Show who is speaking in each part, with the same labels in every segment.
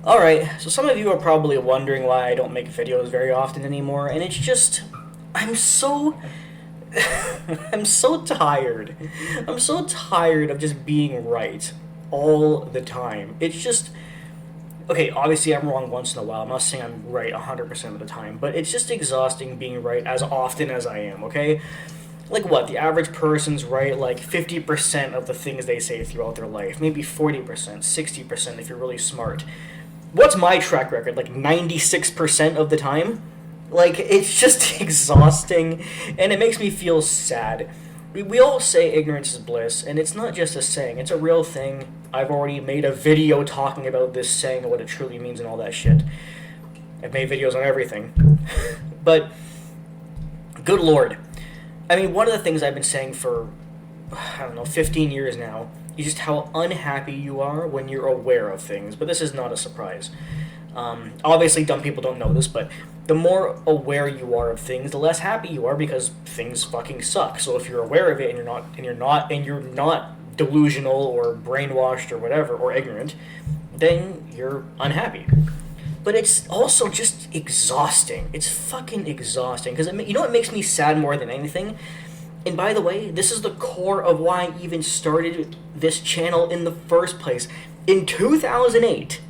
Speaker 1: Alright, so some of you are probably wondering why I don't make videos very often anymore, and it's just, I'm so, I'm so tired. I'm so tired of just being right all the time. It's just, okay, obviously I'm wrong once in a while. I'm not saying I'm right 100% of the time, but it's just exhausting being right as often as I am, okay? Like what? The average person's right like 50% of the things they say throughout their life, maybe 40%, 60% if you're really smart. What's my track record? Like 96% of the time? Like, it's just exhausting, and it makes me feel sad. We all say ignorance is bliss, and it's not just a saying, it's a real thing. I've already made a video talking about this saying and what it truly means and all that shit. I've made videos on everything. But, good lord. I mean, one of the things I've been saying for, I don't know, 15 years now is just how unhappy you are when you're aware of things. But this is not a surprise. Obviously, dumb people don't know this, but the more aware you are of things, the less happy you are because things fucking suck. So if you're aware of it and you're not delusional or brainwashed or whatever or ignorant, then you're unhappy. But it's also just exhausting. It's fucking exhausting because you know what makes me sad more than anything. And by the way, this is the core of why I even started this channel in the first place. In 2008,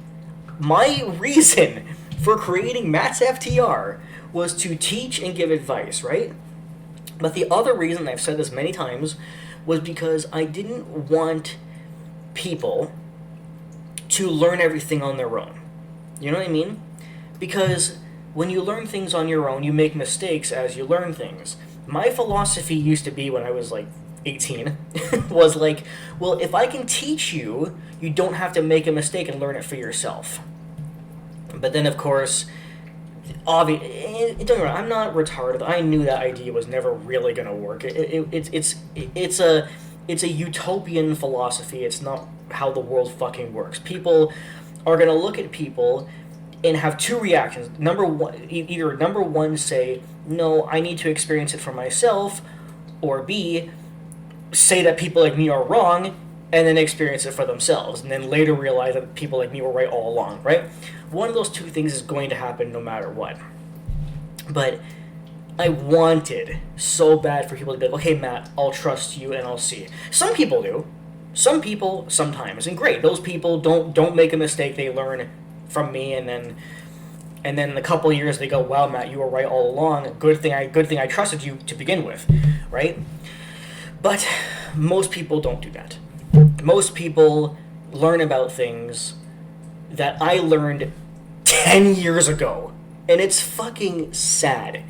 Speaker 1: my reason for creating Matt's FTR was to teach and give advice, right? But the other reason, I've said this many times, was because I didn't want people to learn everything on their own. You know what I mean? Because when you learn things on your own, you make mistakes as you learn things. My philosophy used to be when I was like 18 was like, well, if I can teach you, you don't have to make a mistake and learn it for yourself. But then, of course, don't get me wrong, I'm not retarded. I knew that idea was never really going to work. It's a utopian philosophy. It's not how the world fucking works. People are going to look at people and have two reactions. Either number one, say, no, I need to experience it for myself, or B, say that people like me are wrong, and then experience it for themselves, and then later realize that people like me were right all along, right? One of those two things is going to happen no matter what. But I wanted so bad for people to be like, okay, Matt, I'll trust you and I'll see. Some people do. Some people sometimes, and great. Those people don't make a mistake. They learn from me, and then in a couple of years they go, wow, Matt, you were right all along. Good thing I trusted you to begin with, right? But most people don't do that. Most people learn about things that I learned 10 years ago. And it's fucking sad.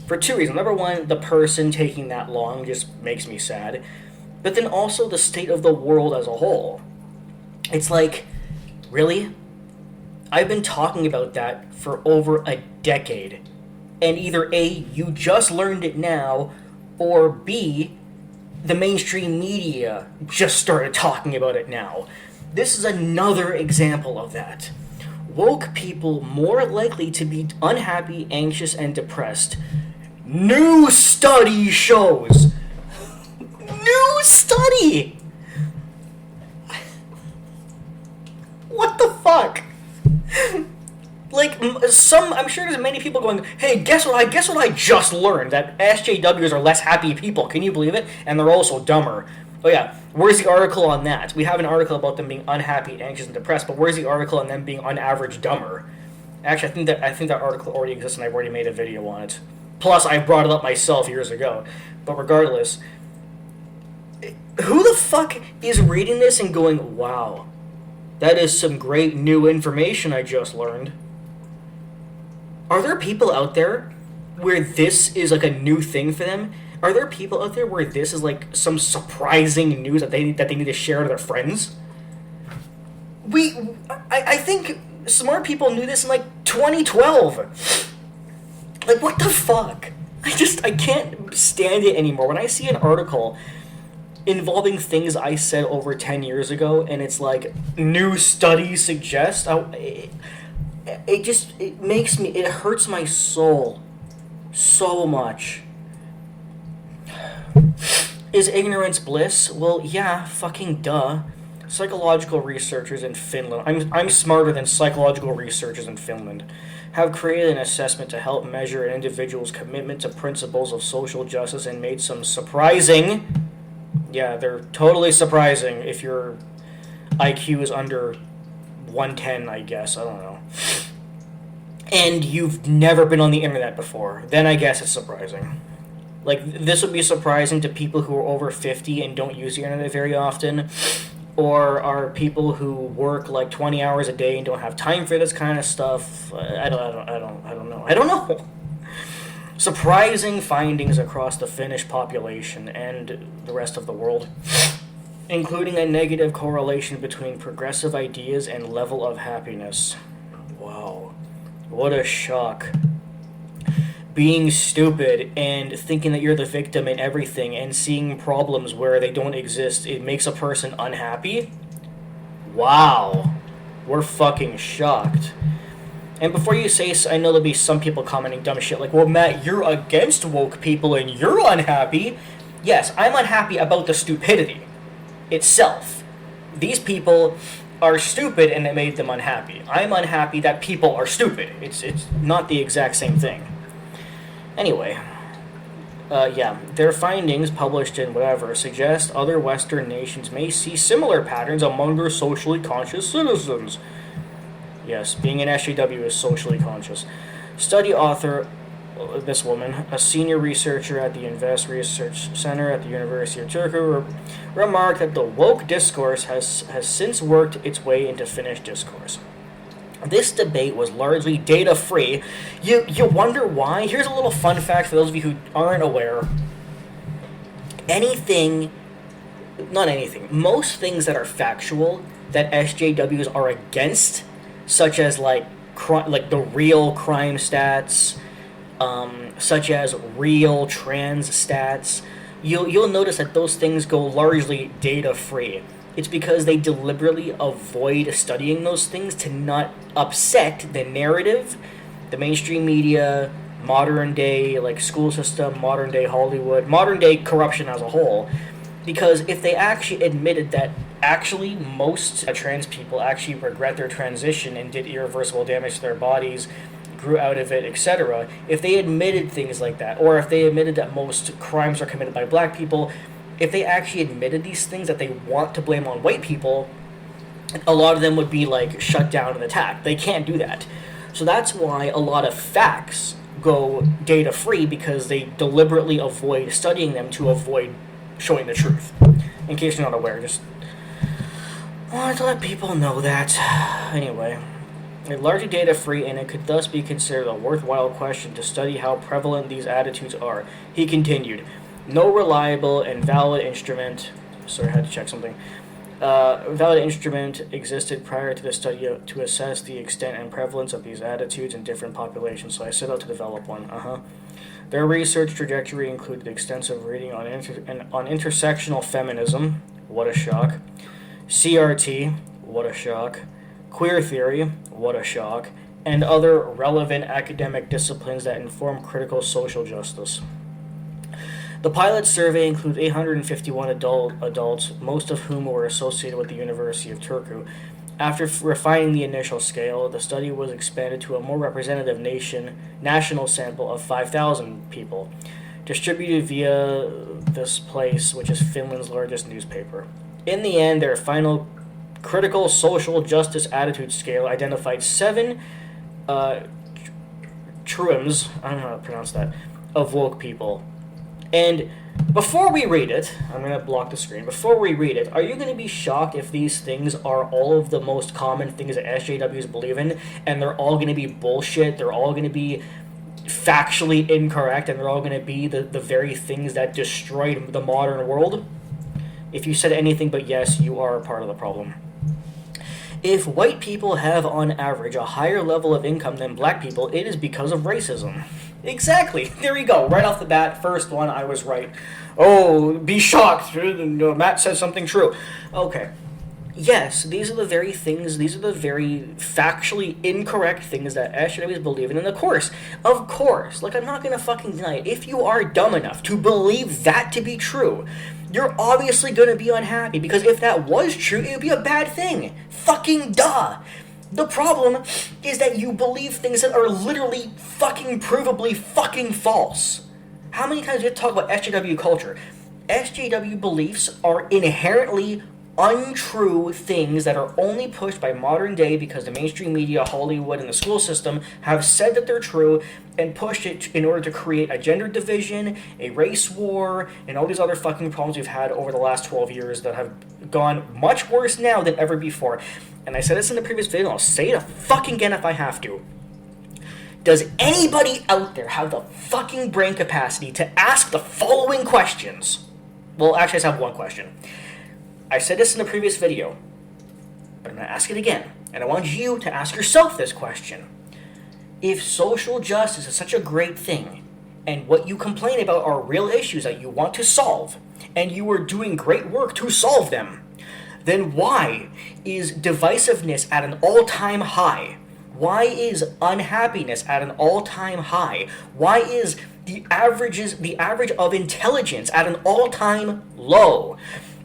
Speaker 1: For two reasons. Number one, the person taking that long just makes me sad. But then also the state of the world as a whole. It's like, really? I've been talking about that for over a decade. And either A, you just learned it now, or B, the mainstream media just started talking about it now. This is another example of that. Woke people more likely to be unhappy, anxious, and depressed. New study shows. New study! What the fuck? Like, I'm sure there's many people going, hey, guess what I just learned? That SJWs are less happy people. Can you believe it? And they're also dumber. Oh yeah, where's the article on that? We have an article about them being unhappy, anxious, and depressed, but where's the article on them being on average dumber? Actually, I think that article already exists and I've already made a video on it. Plus, I brought it up myself years ago. But regardless, who the fuck is reading this and going, wow, that is some great new information I just learned? Are there people out there where this is like a new thing for them? Are there people out there where this is like some surprising news that they need to share to their friends? I think smart people knew this in like 2012. Like, what the fuck? I can't stand it anymore. When I see an article involving things I said over 10 years ago and it's like new studies suggest, it hurts my soul so much. Is ignorance bliss? Well, yeah, fucking duh. Psychological researchers in Finland, I'm smarter than psychological researchers in Finland, have created an assessment to help measure an individual's commitment to principles of social justice and made some surprising, yeah, they're totally surprising if your IQ is under 110, I guess, I don't know. And you've never been on the internet before, then I guess it's surprising. Like, this would be surprising to people who are over 50 and don't use the internet very often, or are people who work like 20 hours a day and don't have time for this kind of stuff. I don't know. Surprising findings across the Finnish population and the rest of the world, including a negative correlation between progressive ideas and level of happiness. Wow. What a shock. Being stupid and thinking that you're the victim in everything and seeing problems where they don't exist, it makes a person unhappy? Wow. We're fucking shocked. And before you say, I know there'll be some people commenting dumb shit like, well, Matt, you're against woke people and you're unhappy. Yes, I'm unhappy about the stupidity itself. These people are stupid and it made them unhappy. I'm unhappy that people are stupid. It's not the exact same thing. Anyway, their findings, published in whatever, suggest other Western nations may see similar patterns among their socially conscious citizens. Yes, being an SJW is socially conscious. Study author, this woman, a senior researcher at the Invest Research Center at the University of Turku, remarked that the woke discourse has since worked its way into Finnish discourse. This debate was largely data-free. You wonder why? Here's a little fun fact for those of you who aren't aware. Most things that are factual that SJWs are against, such as like the real crime stats, such as real trans stats, you'll notice that those things go largely data-free. It's because they deliberately avoid studying those things to not upset the narrative, the mainstream media, modern day like school system, modern day Hollywood, modern day corruption as a whole. Because if they actually admitted that actually most trans people actually regret their transition and did irreversible damage to their bodies, grew out of it, etc., if they admitted things like that, or if they admitted that most crimes are committed by black people, if they actually admitted these things that they want to blame on white people, a lot of them would be like shut down and attacked. They can't do that. So that's why a lot of facts go data free, because they deliberately avoid studying them to avoid showing the truth. In case you're not aware, just wanted to let people know that. Anyway, it's largely data free, and it could thus be considered a worthwhile question to study how prevalent these attitudes are. He continued. No reliable and valid instrument... Sorry, I had to check something. Valid instrument existed prior to the study to assess the extent and prevalence of these attitudes in different populations, so I set out to develop one. Their research trajectory included extensive reading on intersectional feminism, what a shock, CRT, what a shock, queer theory, what a shock, and other relevant academic disciplines that inform critical social justice. The pilot survey included 851 adults, most of whom were associated with the University of Turku. After refining the initial scale, the study was expanded to a more representative national sample of 5,000 people, distributed via this place, which is Finland's largest newspaper. In the end, their final critical social justice attitude scale identified 7 trims, I don't know how to pronounce that, of woke people. And before we read it, I'm going to block the screen. Before we read it, are you going to be shocked if these things are all of the most common things that SJWs believe in, and they're all going to be bullshit, they're all going to be factually incorrect, and they're all going to be the very things that destroyed the modern world? If you said anything but yes, you are a part of the problem. If white people have, on average, a higher level of income than black people, it is because of racism. Exactly. There you go. Right off the bat, first one, I was right. Oh, be shocked. Matt said something true. Okay. Yes, these are the very things, these are the very factually incorrect things that SJWs believe in. And of course, like, I'm not gonna fucking deny it. If you are dumb enough to believe that to be true, you're obviously gonna be unhappy, because if that was true, it would be a bad thing. Fucking duh! The problem is that you believe things that are literally fucking provably fucking false. How many times do you talk about SJW culture? SJW beliefs are inherently untrue things that are only pushed by modern day because the mainstream media, Hollywood, and the school system have said that they're true and pushed it in order to create a gender division, a race war, and all these other fucking problems we've had over the last 12 years that have gone much worse now than ever before. And I said this in the previous video, and I'll say it fucking again if I have to. Does anybody out there have the fucking brain capacity to ask the following questions? Well, actually, I just have one question. I said this in the previous video, but I'm going to ask it again. And I want you to ask yourself this question. If social justice is such a great thing, and what you complain about are real issues that you want to solve, and you are doing great work to solve them, then why is divisiveness at an all-time high? Why is unhappiness at an all-time high? Why is the average of intelligence at an all-time low?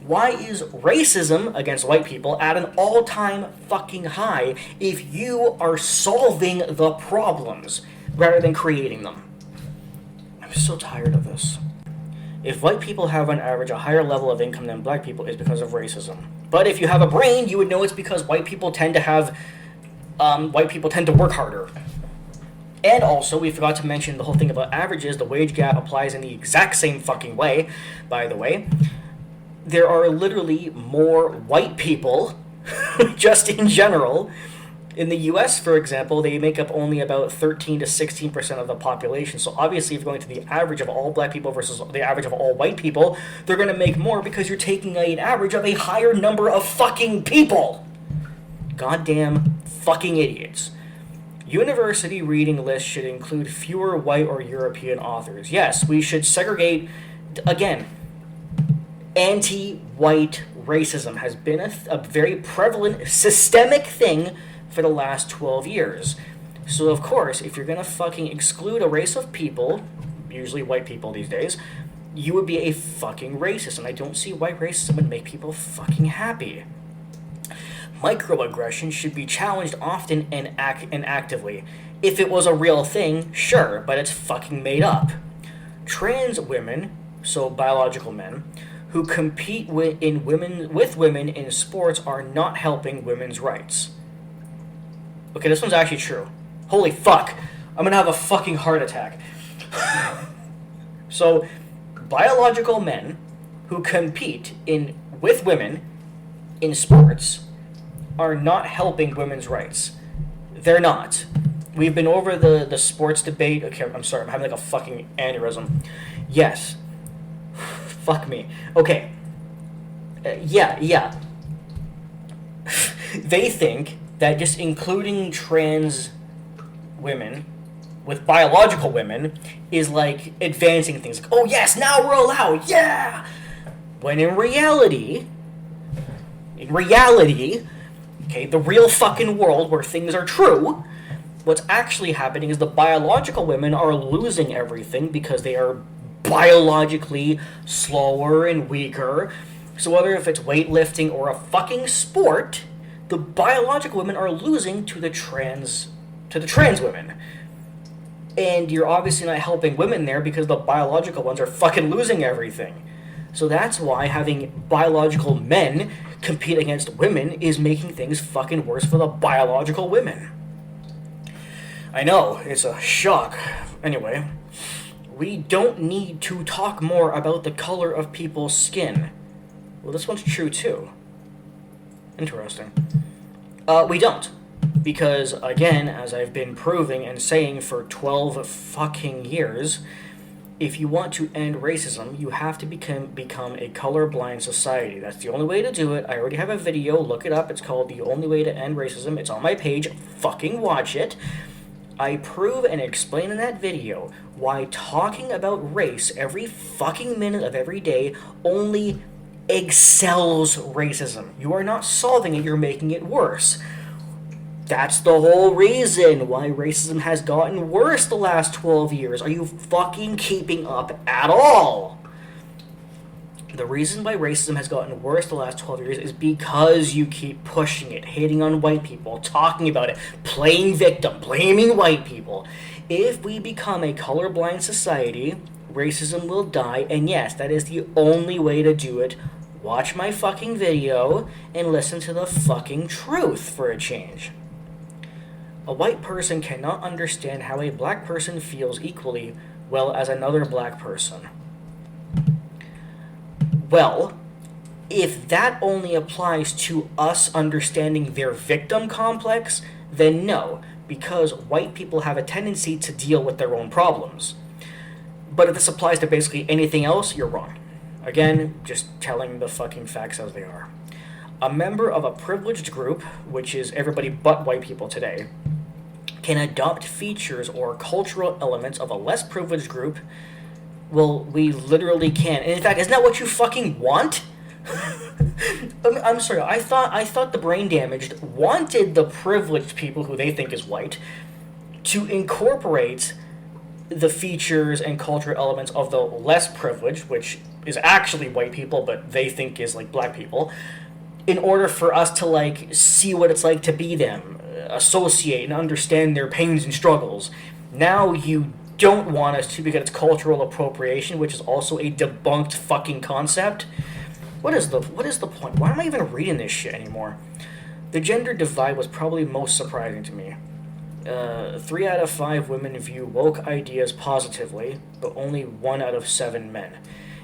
Speaker 1: Why is racism against white people at an all-time fucking high if you are solving the problems rather than creating them? I'm so tired of this. If white people have on average a higher level of income than black people, it's because of racism. But if you have a brain, you would know it's because white people tend to work harder. And also, we forgot to mention the whole thing about averages. The wage gap applies in the exact same fucking way, by the way. There are literally more white people, just in general. In the US, for example, they make up only about 13 to 16% of the population. So obviously, if you're going to the average of all black people versus the average of all white people, they're going to make more because you're taking an average of a higher number of fucking people. Goddamn fucking idiots. University reading lists should include fewer white or European authors. Yes, we should segregate. Again, anti-white racism has been a very prevalent systemic thing for the last 12 years. So of course, if you're gonna fucking exclude a race of people, usually white people these days, you would be a fucking racist, and I don't see why racism would make people fucking happy. Microaggression should be challenged often and actively. If it was a real thing, sure, but it's fucking made up. Trans women, so biological men, who compete with women in sports are not helping women's rights. Okay, this one's actually true. Holy fuck. I'm gonna have a fucking heart attack. So, biological men who compete with women in sports are not helping women's rights. They're not. We've been over the sports debate. Okay, I'm sorry, I'm having like a fucking aneurysm. Yes. Fuck me. Okay. Yeah. They think that just including trans women with biological women is like advancing things. Like, oh yes, now we're allowed, yeah! When in reality, okay, the real fucking world where things are true, what's actually happening is the biological women are losing everything because they are biologically slower and weaker. So whether if it's weightlifting or a fucking sport, the biological women are losing to the trans women. And you're obviously not helping women there because the biological ones are fucking losing everything. So that's why having biological men compete against women is making things fucking worse for the biological women. I know, it's a shock. Anyway, we don't need to talk more about the color of people's skin. Well, this one's true too. Interesting. We don't. Because, again, as I've been proving and saying for 12 fucking years, if you want to end racism, you have to become a colorblind society. That's the only way to do it. I already have a video. Look it up. It's called The Only Way to End Racism. It's on my page. Fucking watch it. I prove and explain in that video why talking about race every fucking minute of every day only excels racism. You are not solving it, you're making it worse. That's the whole reason why racism has gotten worse the last 12 years. Are you fucking keeping up at all? The reason why racism has gotten worse the last 12 years is because you keep pushing it, hating on white people, talking about it, playing victim, blaming white people. If we become a colorblind society, racism will die, and yes, that is the only way to do it. Watch my fucking video and listen to the fucking truth for a change. A white person cannot understand how a black person feels equally well as another black person. Well, if that only applies to us understanding their victim complex, then no, because white people have a tendency to deal with their own problems. But if this applies to basically anything else, you're wrong. Again, just telling the fucking facts as they are. A member of a privileged group, which is everybody but white people today, can adopt features or cultural elements of a less privileged group. Well, we literally can. And in fact, isn't that what you fucking want? I'm sorry, I thought the brain damaged wanted the privileged people who they think is white to incorporate the features and cultural elements of the less privileged, which is actually white people, but they think is like black people, in order for us to like see what it's like to be them, associate and understand their pains and struggles. Now you don't want us to because it's cultural appropriation, which is also a debunked fucking concept. What is the point? Why am I even reading this shit anymore? The gender divide was probably most surprising to me. 3 out of 5 women view woke ideas positively, but only 1 out of 7 men.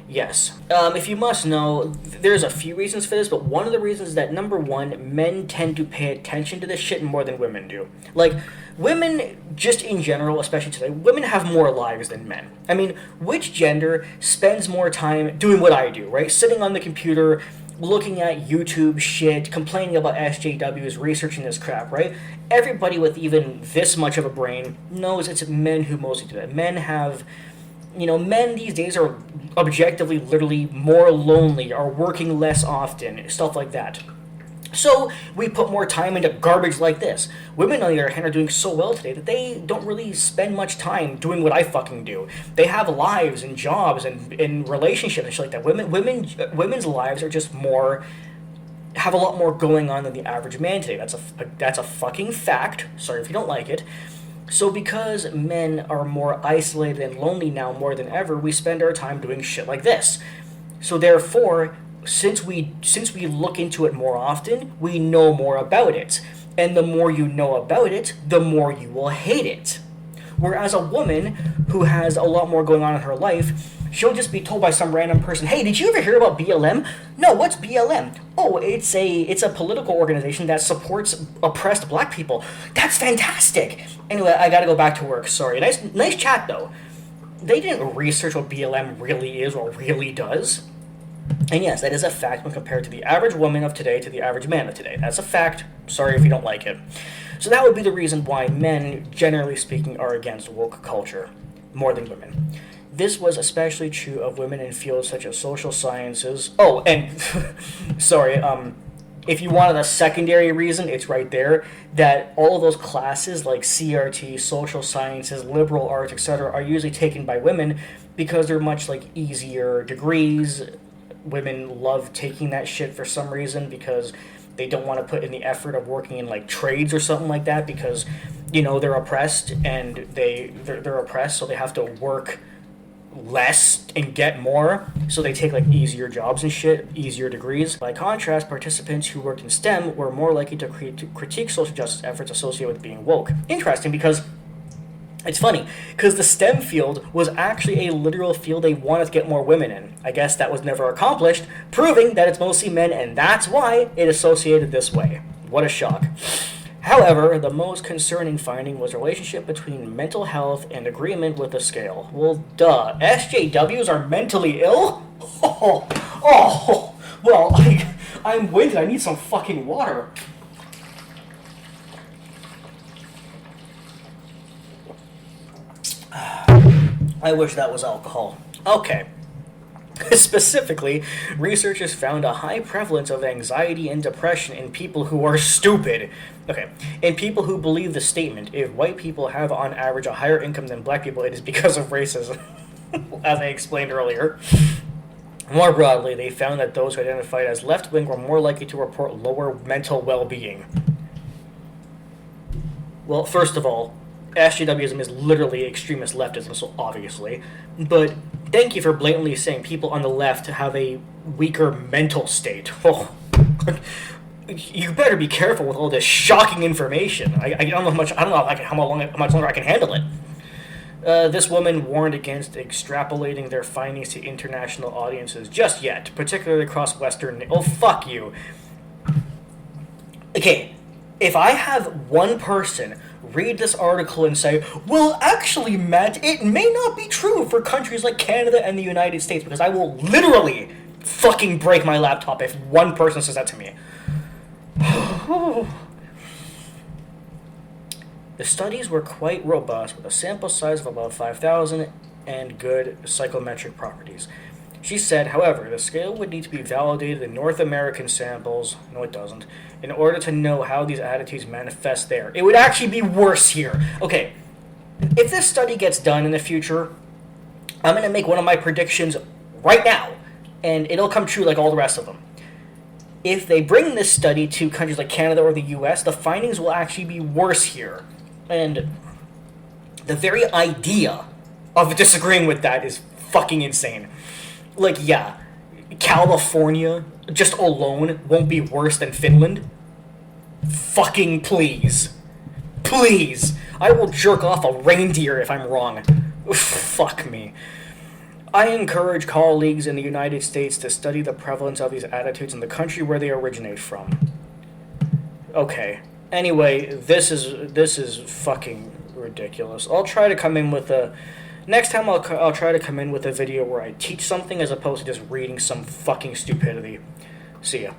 Speaker 1: Yes. If you must know, there's a few reasons for this, but one of the reasons is that, number one, men tend to pay attention to this shit more than women do. Like, women, just in general, especially today, women have more lives than men. I mean, which gender spends more time doing what I do, right? Sitting on the computer, looking at YouTube shit, complaining about SJWs, researching this crap, right? Everybody with even this much of a brain knows it's men who mostly do that. Men have... men these days are objectively, literally more lonely, are working less often, stuff like that. So we put more time into garbage like this. Women, on the other hand, are doing so well today that they don't really spend much time doing what I fucking do. They have lives and jobs and relationships and shit like that. Women's lives are just more... have a lot more going on than the average man today. That's a fucking fact. Sorry if you don't like it. So because men are more isolated and lonely now more than ever, we spend our time doing shit like this. So therefore, since we look into it more often, we know more about it. And the more you know about it, the more you will hate it. Whereas a woman who has a lot more going on in her life, she'll just be told by some random person, "Hey, did you ever hear about BLM?" "No, what's BLM?" "Oh, it's a political organization that supports oppressed black people." "That's fantastic." Anyway, I gotta go back to work. Sorry. Nice chat though. They didn't research what BLM really is or really does. And yes, that is a fact when compared to the average woman of today to the average man of today. That's a fact. Sorry if you don't like it. So that would be the reason why men, generally speaking, are against woke culture more than women. This was especially true of women in fields such as social sciences. Oh, and sorry, if you wanted a secondary reason, it's right there, that all of those classes like CRT, social sciences, liberal arts, etc. are usually taken by women because they're much like easier degrees. Women love taking that shit for some reason because they don't want to put in the effort of working in like trades or something like that because, they're oppressed and they're oppressed, so they have to work less and get more, so they take like easier jobs and shit, easier degrees. By contrast, participants who worked in STEM were more likely to critique social justice efforts associated with being woke. Interesting, because it's funny, because the STEM field was actually a literal field they wanted to get more women in. I guess that was never accomplished, proving that it's mostly men, and that's why it associated this way. What a shock. However, the most concerning finding was a relationship between mental health and agreement with the scale. Well, duh. SJWs are mentally ill? Well, I'm winded. I need some fucking water. I wish that was alcohol. Okay. Specifically, researchers found a high prevalence of anxiety and depression in people who are stupid. Okay, in people who believe the statement, if white people have on average a higher income than black people, it is because of racism, as I explained earlier. More broadly, they found that those who identified as left-wing were more likely to report lower mental well-being. Well, first of all, SJWism is literally extremist leftism, so obviously. But thank you for blatantly saying people on the left have a weaker mental state. Oh, you better be careful with all this shocking information. I don't know how much. I don't know how much longer I can handle it. This woman warned against extrapolating their findings to international audiences just yet, particularly across Western. Oh, fuck you. Okay, if I have one person read this article and say, well, actually, Matt, it may not be true for countries like Canada and the United States, because I will literally fucking break my laptop if one person says that to me. The studies were quite robust, with a sample size of about 5,000 and good psychometric properties. She said, however, the scale would need to be validated in North American samples, no it doesn't, in order to know how these attitudes manifest there. It would actually be worse here. Okay, if this study gets done in the future, I'm going to make one of my predictions right now, and it'll come true like all the rest of them. If they bring this study to countries like Canada or the US, the findings will actually be worse here. And the very idea of disagreeing with that is fucking insane. Like, yeah, California just alone won't be worse than Finland. Fucking please. Please. I will jerk off a reindeer if I'm wrong. Fuck me. I encourage colleagues in the United States to study the prevalence of these attitudes in the country where they originate from. Okay. Anyway, this is fucking ridiculous. I'll try to come in with a... Next time I'll try to come in with a video where I teach something as opposed to just reading some fucking stupidity. See ya.